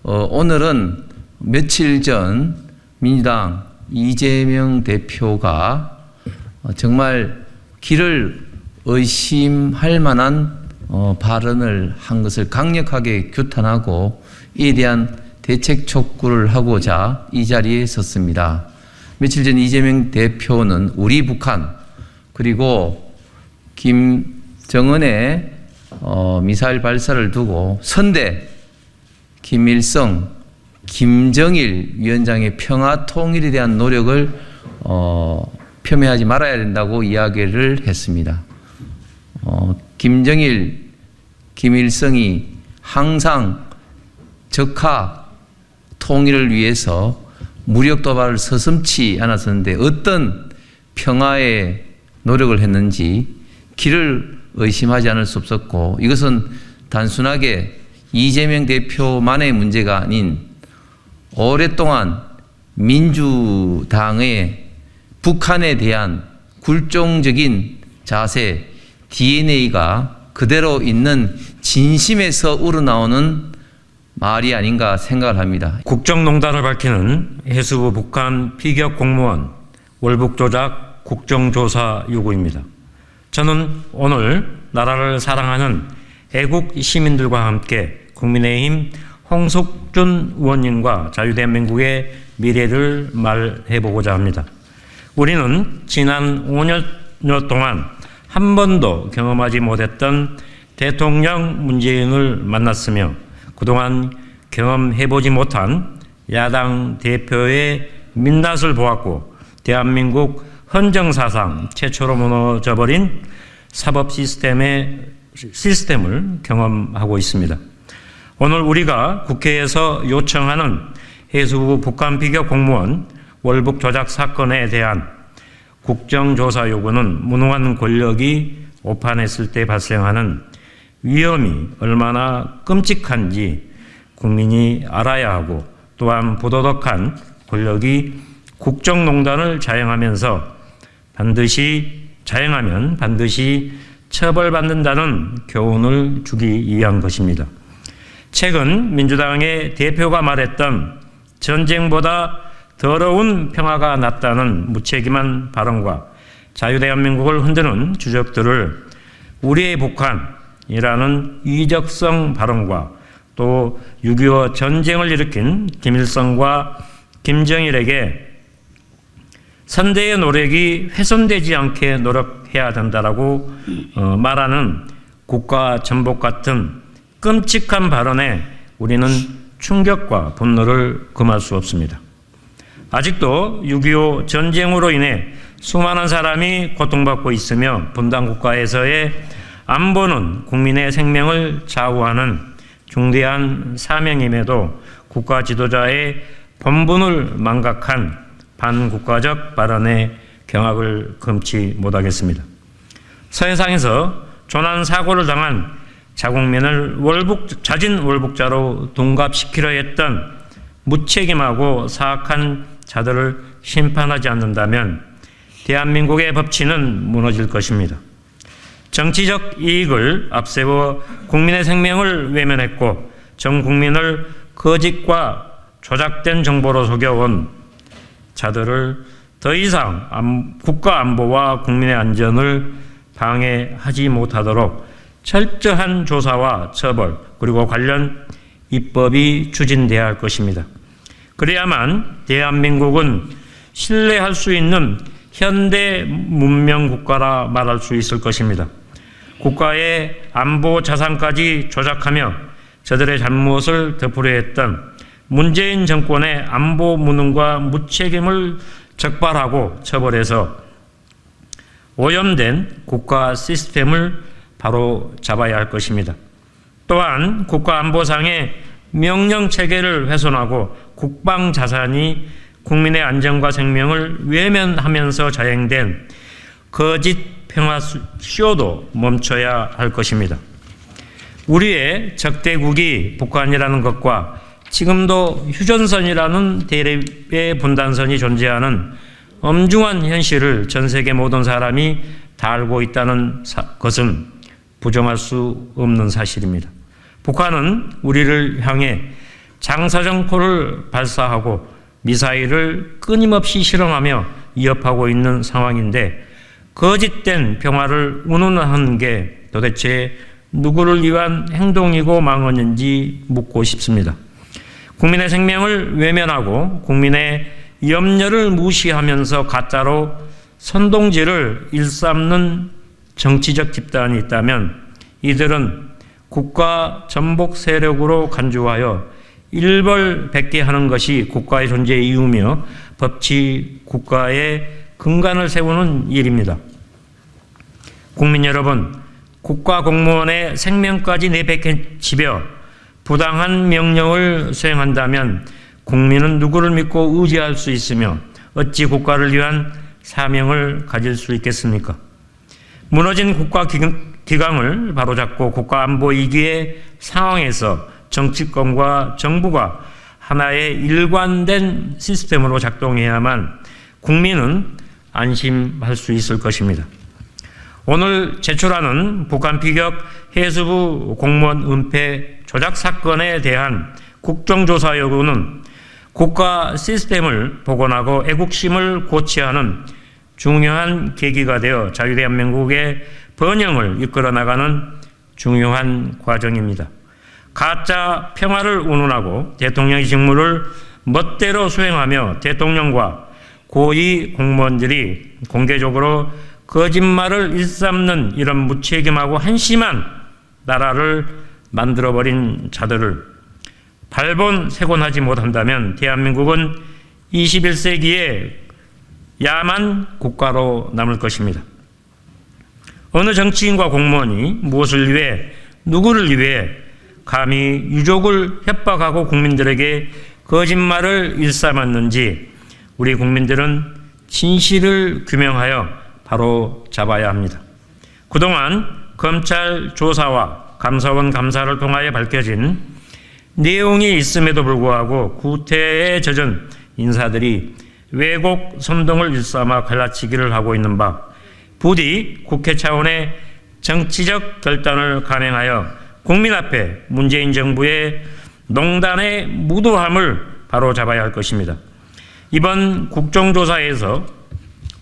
오늘은 며칠 전 민주당 이재명 대표가 정말 길을 의심할 만한 발언을 한 것을 강력하게 규탄하고 이에 대한 대책 촉구를 하고자 이 자리에 섰습니다. 며칠 전 이재명 대표는 우리 북한 그리고 김정은의 미사일 발사를 두고 선대, 김일성, 김정일 위원장의 평화 통일에 대한 노력을 폄훼하지 말아야 된다고 이야기를 했습니다. 김정일, 김일성이 항상 적화 통일을 위해서 무력 도발을 서슴지 않았었는데 어떤 평화의 노력을 했는지 길을 의심하지 않을 수 없었고, 이것은 단순하게 이재명 대표만의 문제가 아닌 오랫동안 민주당의 북한에 대한 굴종적인 자세, DNA가 그대로 있는 진심에서 우러나오는 말이 아닌가 생각을 합니다. 국정농단을 밝히는 해수부 북한 피격 공무원 월북 조작 국정조사 요구입니다. 저는 오늘 나라를 사랑하는 애국 시민들과 함께 국민의힘 홍석준 의원님과 자유대한민국의 미래를 말해보고자 합니다. 우리는 지난 5년 동안 한 번도 경험하지 못했던 대통령 문재인을 만났으며 그동안 경험해보지 못한 야당 대표의 민낯을 보았고 대한민국 헌정사상 최초로 무너져버린 사법 시스템을 경험하고 있습니다. 오늘 우리가 국회에서 요청하는 해수부 북한 피격 공무원 월북 조작 사건에 대한 국정조사 요구는 무능한 권력이 오판했을 때 발생하는 위험이 얼마나 끔찍한지 국민이 알아야 하고, 또한 부도덕한 권력이 국정농단을 자행하면 반드시 처벌받는다는 교훈을 주기 위한 것입니다. 최근 민주당의 대표가 말했던 전쟁보다 더러운 평화가 낫다는 무책임한 발언과 자유대한민국을 흔드는 주적들을 우리의 북한이라는 이적성 발언과 또 6.25 전쟁을 일으킨 김일성과 김정일에게 선대의 노력이 훼손되지 않게 노력해야 된다라고 말하는 국가 전복 같은 끔찍한 발언에 우리는 충격과 분노를 금할 수 없습니다. 아직도 6.25 전쟁으로 인해 수많은 사람이 고통받고 있으며 분단 국가에서의 안보는 국민의 생명을 좌우하는 중대한 사명임에도 국가 지도자의 본분을 망각한 반국가적 발언에 경악을 금치 못하겠습니다. 서해상에서 조난 사고를 당한 자국민을 자진 월북자로 둔갑시키려 했던 무책임하고 사악한 자들을 심판하지 않는다면 대한민국의 법치는 무너질 것입니다. 정치적 이익을 앞세워 국민의 생명을 외면했고 전 국민을 거짓과 조작된 정보로 속여온 자들을 더 이상 국가 안보와 국민의 안전을 방해하지 못하도록 철저한 조사와 처벌 그리고 관련 입법이 추진돼야 할 것입니다. 그래야만 대한민국은 신뢰할 수 있는 현대 문명 국가라 말할 수 있을 것입니다. 국가의 안보 자산까지 조작하며 저들의 잘못을 덮으려 했던 문재인 정권의 안보 무능과 무책임을 적발하고 처벌해서 오염된 국가 시스템을 바로 잡아야 할 것입니다. 또한 국가안보상의 명령체계를 훼손하고 국방자산이 국민의 안전과 생명을 외면하면서 자행된 거짓 평화쇼도 멈춰야 할 것입니다. 우리의 적대국이 북한이라는 것과 지금도 휴전선이라는 대립의 분단선이 존재하는 엄중한 현실을 전 세계 모든 사람이 다 알고 있다는 것은 부정할 수 없는 사실입니다. 북한은 우리를 향해 장사정포를 발사하고 미사일을 끊임없이 실험하며 위협하고 있는 상황인데 거짓된 평화를 운운하는 게 도대체 누구를 위한 행동이고 망언인지 묻고 싶습니다. 국민의 생명을 외면하고 국민의 염려를 무시하면서 가짜로 선동질을 일삼는 정치적 집단이 있다면 이들은 국가 전복 세력으로 간주하여 일벌백계 하는 것이 국가의 존재의 이유며 법치 국가의 근간을 세우는 일입니다. 국민 여러분, 국가 공무원의 생명까지 내팽개치며 부당한 명령을 수행한다면 국민은 누구를 믿고 의지할 수 있으며 어찌 국가를 위한 사명을 가질 수 있겠습니까? 무너진 국가 기강을 바로잡고 국가 안보 위기의 상황에서 정치권과 정부가 하나의 일관된 시스템으로 작동해야만 국민은 안심할 수 있을 것입니다. 오늘 제출하는 북한 피격 해수부 공무원 은폐 조작 사건에 대한 국정조사 요구는 국가 시스템을 복원하고 애국심을 고취하는 중요한 계기가 되어 자유대한민국의 번영을 이끌어 나가는 중요한 과정입니다. 가짜 평화를 운운하고 대통령의 직무를 멋대로 수행하며 대통령과 고위 공무원들이 공개적으로 거짓말을 일삼는 이런 무책임하고 한심한 나라를 만들어버린 자들을 발본색원하지 못한다면 대한민국은 21세기의 야만 국가로 남을 것입니다. 어느 정치인과 공무원이 무엇을 위해 누구를 위해 감히 유족을 협박하고 국민들에게 거짓말을 일삼았는지 우리 국민들은 진실을 규명하여 바로 잡아야 합니다. 그동안 검찰 조사와 감사원 감사를 통하여 밝혀진 내용이 있음에도 불구하고 구태에 젖은 인사들이 왜곡 선동을 일삼아 갈라치기를 하고 있는 바 부디 국회 차원의 정치적 결단을 감행하여 국민 앞에 문재인 정부의 농단의 무도함을 바로 잡아야 할 것입니다. 이번 국정조사에서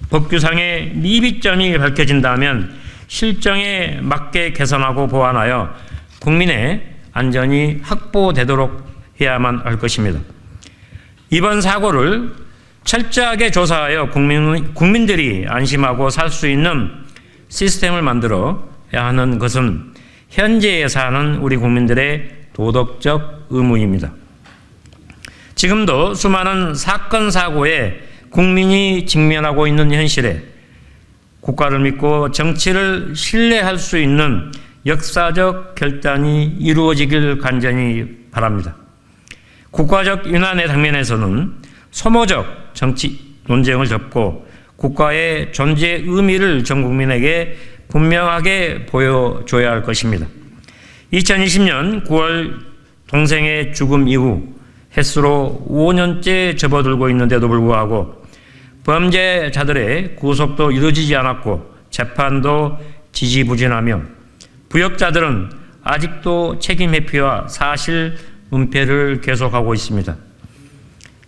법규상의 미비점이 밝혀진다면 실정에 맞게 개선하고 보완하여 국민의 안전이 확보되도록 해야만 할 것입니다. 이번 사고를 철저하게 조사하여 국민들이 안심하고 살 수 있는 시스템을 만들어야 하는 것은 현재에 사는 우리 국민들의 도덕적 의무입니다. 지금도 수많은 사건 사고에 국민이 직면하고 있는 현실에 국가를 믿고 정치를 신뢰할 수 있는 역사적 결단이 이루어지길 간절히 바랍니다. 국가적 유난의 당면에서는 소모적 정치 논쟁을 접고 국가의 존재 의미를 전 국민에게 분명하게 보여줘야 할 것입니다. 2020년 9월 동생의 죽음 이후 햇수로 5년째 접어들고 있는데도 불구하고 범죄자들의 구속도 이루어지지 않았고 재판도 지지부진하며 부역자들은 아직도 책임 회피와 사실 은폐를 계속하고 있습니다.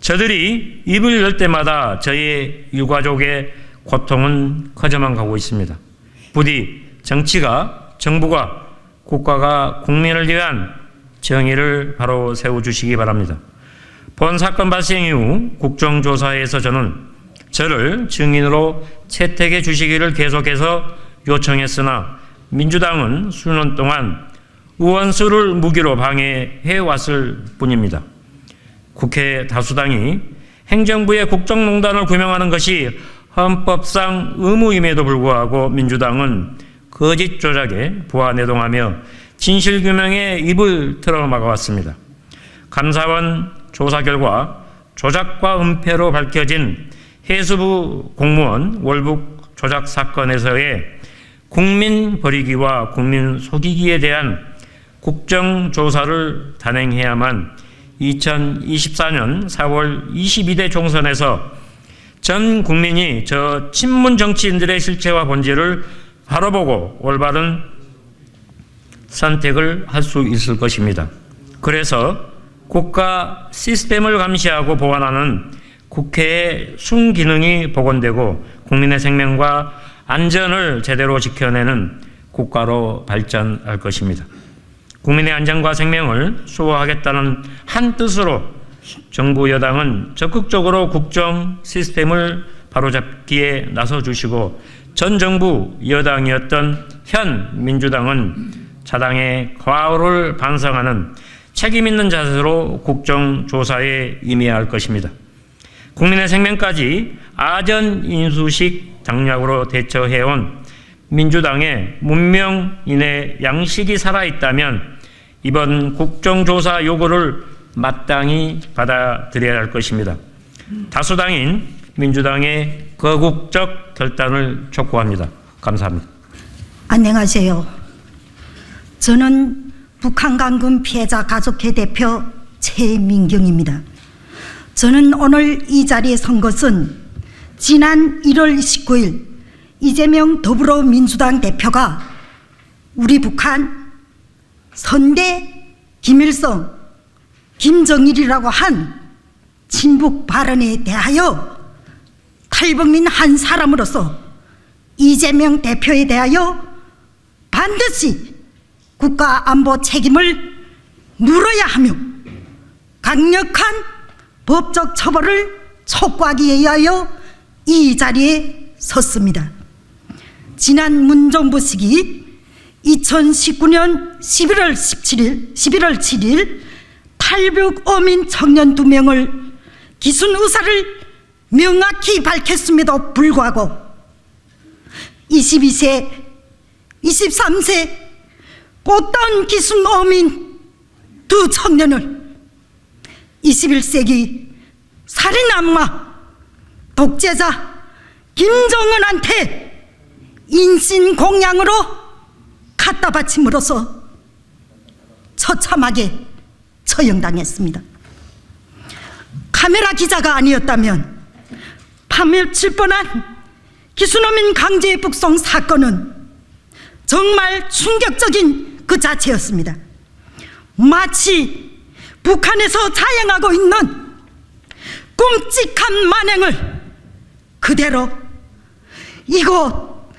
저들이 입을 열 때마다 저희 유가족의 고통은 커져만 가고 있습니다. 부디 정치가, 정부가, 국가가 국민을 위한 정의를 바로 세워주시기 바랍니다. 본 사건 발생 이후 국정조사에서 저를 증인으로 채택해 주시기를 계속해서 요청했으나 민주당은 수년 동안 의원수를 무기로 방해해 왔을 뿐입니다. 국회 다수당이 행정부의 국정농단을 규명하는 것이 헌법상 의무임에도 불구하고 민주당은 거짓 조작에 부하내동하며 진실규명에 입을 틀어막아왔습니다. 감사원 조사 결과 조작과 은폐로 밝혀진 해수부 공무원 월북 조작 사건에서의 국민 버리기와 국민 속이기에 대한 국정조사를 단행해야만 2024년 4월 22대 총선에서 전 국민이 저 친문 정치인들의 실체와 본질을 바라보고 올바른 선택을 할 수 있을 것입니다. 그래서 국가 시스템을 감시하고 보완하는 국회의 순기능이 복원되고 국민의 생명과 안전을 제대로 지켜내는 국가로 발전할 것입니다. 국민의 안전과 생명을 수호하겠다는 한 뜻으로 정부 여당은 적극적으로 국정 시스템을 바로잡기에 나서주시고 전 정부 여당이었던 현 민주당은 자당의 과오를 반성하는 책임있는 자세로 국정조사에 임해야 할 것입니다. 국민의 생명까지 아전인수식 장략으로 대처해온 민주당의 문명인의 양식이 살아있다면 이번 국정조사 요구를 마땅히 받아들여야 할 것입니다. 다수당인 민주당의 거국적 결단을 촉구합니다. 감사합니다. 안녕하세요. 저는 북한 강금 피해자 가족회 대표 최민경입니다. 저는 오늘 이 자리에 선 것은 지난 1월 19일 이재명 더불어민주당 대표가 우리 북한 선대 김일성, 김정일이라고 한 친북 발언에 대하여 탈북민 한 사람으로서 이재명 대표에 대하여 반드시 국가안보 책임을 물어야 하며 강력한 법적 처벌을 촉구하기 위하여 이 자리에 섰습니다. 지난 문정부 시기 2019년 11월 7일 탈북 어민 청년 2명을 기순 의사를 명확히 밝혔음에도 불구하고 22세, 23세 꽃다운 기순 어민 2 청년을 21세기 살인 악마 독재자 김정은한테 인신공양으로 갖다 바침으로써 처참하게 처형당했습니다. 카메라 기자가 아니었다면 파묻힐 뻔한 기순어민 강제 북송 사건은 정말 충격적인 그 자체였습니다. 마치 북한에서 자행하고 있는 끔찍한 만행을 그대로 이곳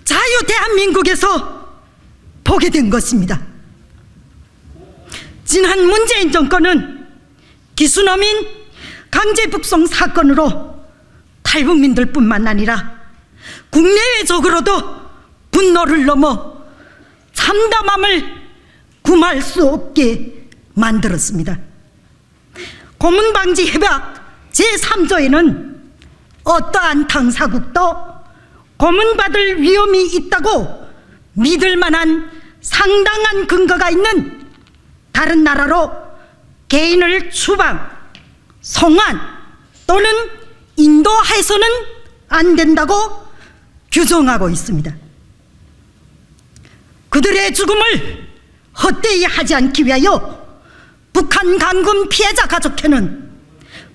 자유대한민국에서 보게 된 것입니다. 지난 문재인 정권은 기순어민 강제 북송 사건으로 탈북민들뿐만 아니라 국내외적으로도 분노를 넘어 참담함을 금할 수 없게 만들었습니다. 고문방지협약 제3조에는 어떠한 당사국도 고문받을 위험이 있다고 믿을 만한 상당한 근거가 있는 다른 나라로 개인을 추방, 송환 또는 인도해서는 안 된다고 규정하고 있습니다. 그들의 죽음을 헛되이 하지 않기 위하여 북한 강금 피해자 가족회는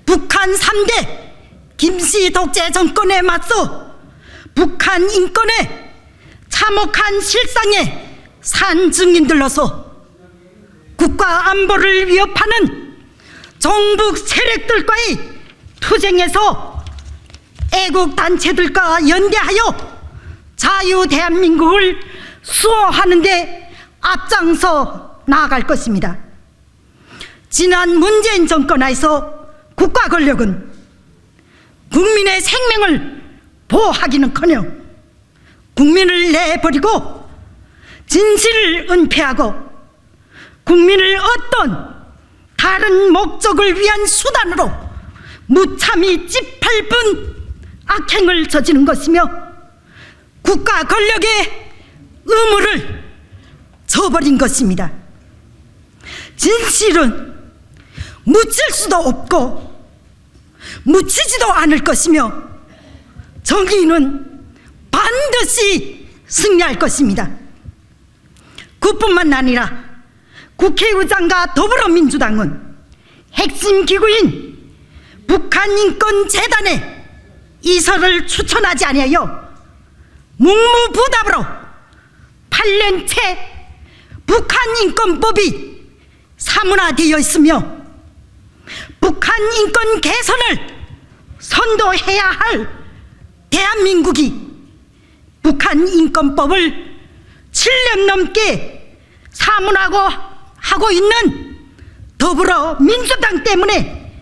북한 3대 김씨 독재 정권에 맞서 북한 인권에 참혹한 실상의 산 증인들로서 국가 안보를 위협하는 정북 세력들과의 투쟁에서 애국단체들과 연대하여 자유대한민국을 수호하는 데 앞장서 나아갈 것입니다. 지난 문재인 정권 하에서 국가 권력은 국민의 생명을 보호하기는커녕 국민을 내버리고 진실을 은폐하고 국민을 어떤 다른 목적을 위한 수단으로 무참히 짓밟은 악행을 저지른 것이며 국가 권력의 의무를 저버린 것입니다. 진실은 묻힐 수도 없고 묻히지도 않을 것이며 정의는 반드시 승리할 것입니다. 그뿐만 아니라 국회의장과 더불어민주당은 핵심 기구인 북한인권재단에 이설을 추천하지 아니하여 묵무부답으로 8년째 북한인권법이 사문화되어 있으며 북한 인권 개선을 선도해야 할 대한민국이 북한 인권법을 7년 넘게 사문하고 있는 더불어민주당 때문에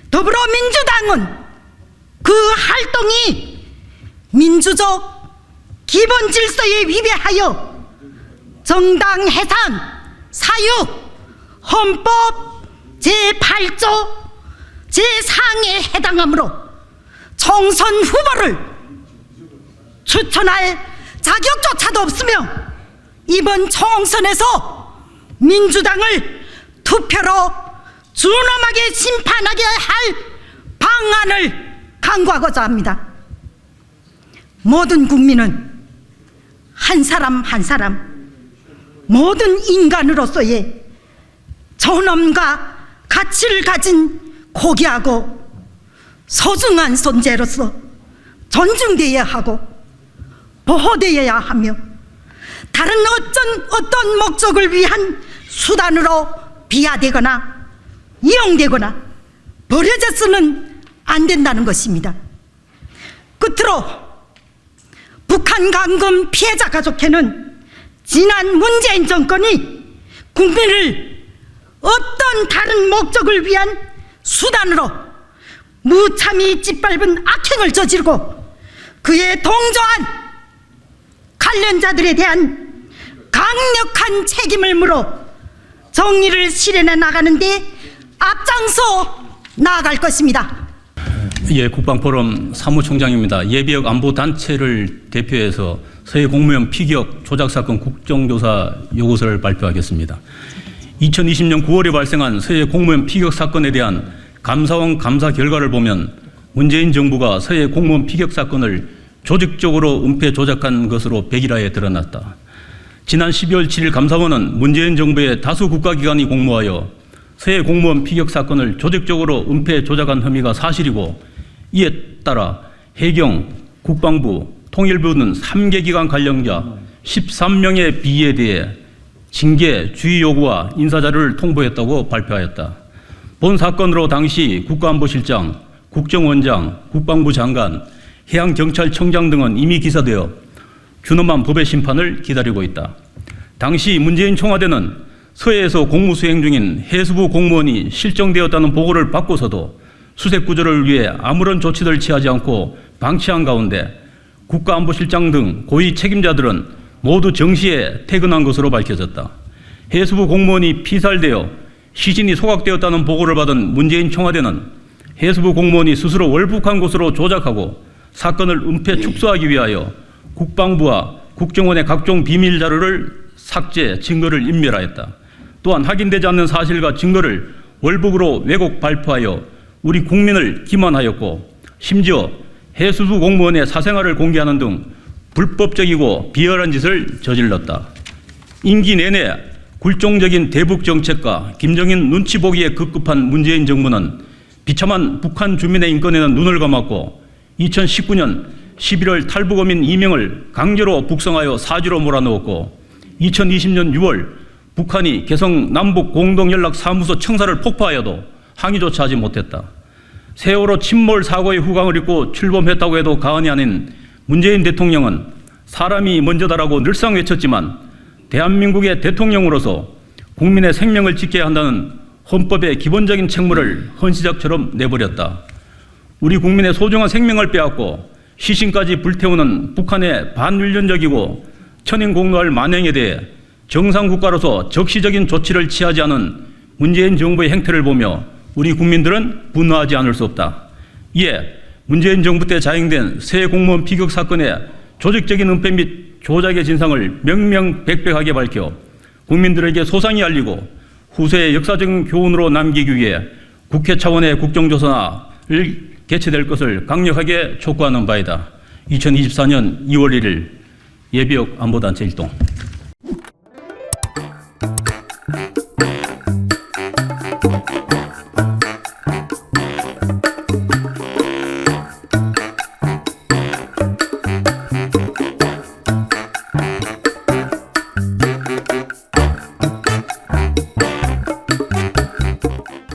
더불어민주당은 그 활동이 민주적 기본 질서에 위배하여 정당 해산, 사유, 헌법 제8조 제4항에 해당하므로 총선 후보를 추천할 자격조차도 없으며 이번 총선에서 민주당을 투표로 준엄하게 심판하게 할 방안을 강구하고자 합니다. 모든 국민은 한 사람 한 사람, 모든 인간으로서의 존엄과 가치를 가진 고귀하고 소중한 존재로서 존중되어야 하고 보호되어야 하며 다른 어떤 목적을 위한 수단으로 비하되거나 이용되거나 버려져서는 안 된다는 것입니다. 끝으로 북한 감금 피해자 가족회는 지난 문재인 정권이 국민을 어떤 다른 목적을 위한 수단으로 무참히 짓밟은 악행을 저지르고 그에 동조한 관련자들에 대한 강력한 책임을 물어 정의를 실현해 나가는데 앞장서 나아갈 것입니다. 예, 국방포럼 사무총장입니다. 예비역 안보단체를 대표해서 서해 공무원 피격 조작 사건 국정조사 요구서를 발표하겠습니다. 2020년 9월에 발생한 서해 공무원 피격 사건에 대한 감사원 감사 결과를 보면 문재인 정부가 서해 공무원 피격 사건을 조직적으로 은폐 조작한 것으로 백일화에 드러났다. 지난 12월 7일 감사원은 문재인 정부의 다수 국가기관이 공모하여 서해 공무원 피격 사건을 조직적으로 은폐 조작한 혐의가 사실이고 이에 따라 해경, 국방부, 통일부 등 3개 기관 관련자 13명의 비위에 대해 징계, 주의 요구와 인사자료를 통보했다고 발표하였다. 본 사건으로 당시 국가안보실장, 국정원장, 국방부 장관, 해양경찰청장 등은 이미 기소되어 준엄한 법의 심판을 기다리고 있다. 당시 문재인 청와대는 서해에서 공무 수행 중인 해수부 공무원이 실종되었다는 보고를 받고서도 수색 구조를 위해 아무런 조치를 취하지 않고 방치한 가운데 국가안보실장 등 고위 책임자들은 모두 정시에 퇴근한 것으로 밝혀졌다. 해수부 공무원이 피살되어 시신이 소각되었다는 보고를 받은 문재인 청와대는 해수부 공무원이 스스로 월북한 것으로 조작하고 사건을 은폐 축소하기 위하여 국방부와 국정원의 각종 비밀 자료를 삭제, 증거를 인멸하였다. 또한 확인되지 않는 사실과 증거를 월북으로 왜곡 발표하여 우리 국민을 기만하였고 심지어 해수부 공무원의 사생활을 공개하는 등 불법적이고 비열한 짓을 저질렀다. 임기 내내 굴종적인 대북 정책과 김정인 눈치 보기에 급급한 문재인 정부는 비참한 북한 주민의 인권에는 눈을 감았고 2019년 11월 탈북어민 2명을 강제로 북송하여 사지로 몰아넣었고 2020년 6월 북한이 개성 남북 공동연락사무소 청사를 폭파하여도 항의조차 하지 못했다. 세월호 침몰 사고의 후광을 입고 출범했다고 해도 과언이 아닌 문재인 대통령은 사람이 먼저다라고 늘상 외쳤지만 대한민국의 대통령으로서 국민의 생명을 지켜야 한다는 헌법의 기본적인 책무를 헌시작처럼 내버렸다. 우리 국민의 소중한 생명을 빼앗고 시신까지 불태우는 북한의 반윤리적이고 천인공노할 만행에 대해 정상국가로서 적시적인 조치를 취하지 않은 문재인 정부의 행태를 보며 우리 국민들은 분노하지 않을 수 없다. 이에 문재인 정부 때 자행된 서해 공무원 피격 사건의 조직적인 은폐 및 조작의 진상을 명명백백하게 밝혀 국민들에게 소상히 알리고 후세의 역사적인 교훈으로 남기기 위해 국회 차원의 국정조사를 개최될 것을 강력하게 촉구하는 바이다. 2024년 2월 1일 예비역 안보단체 일동.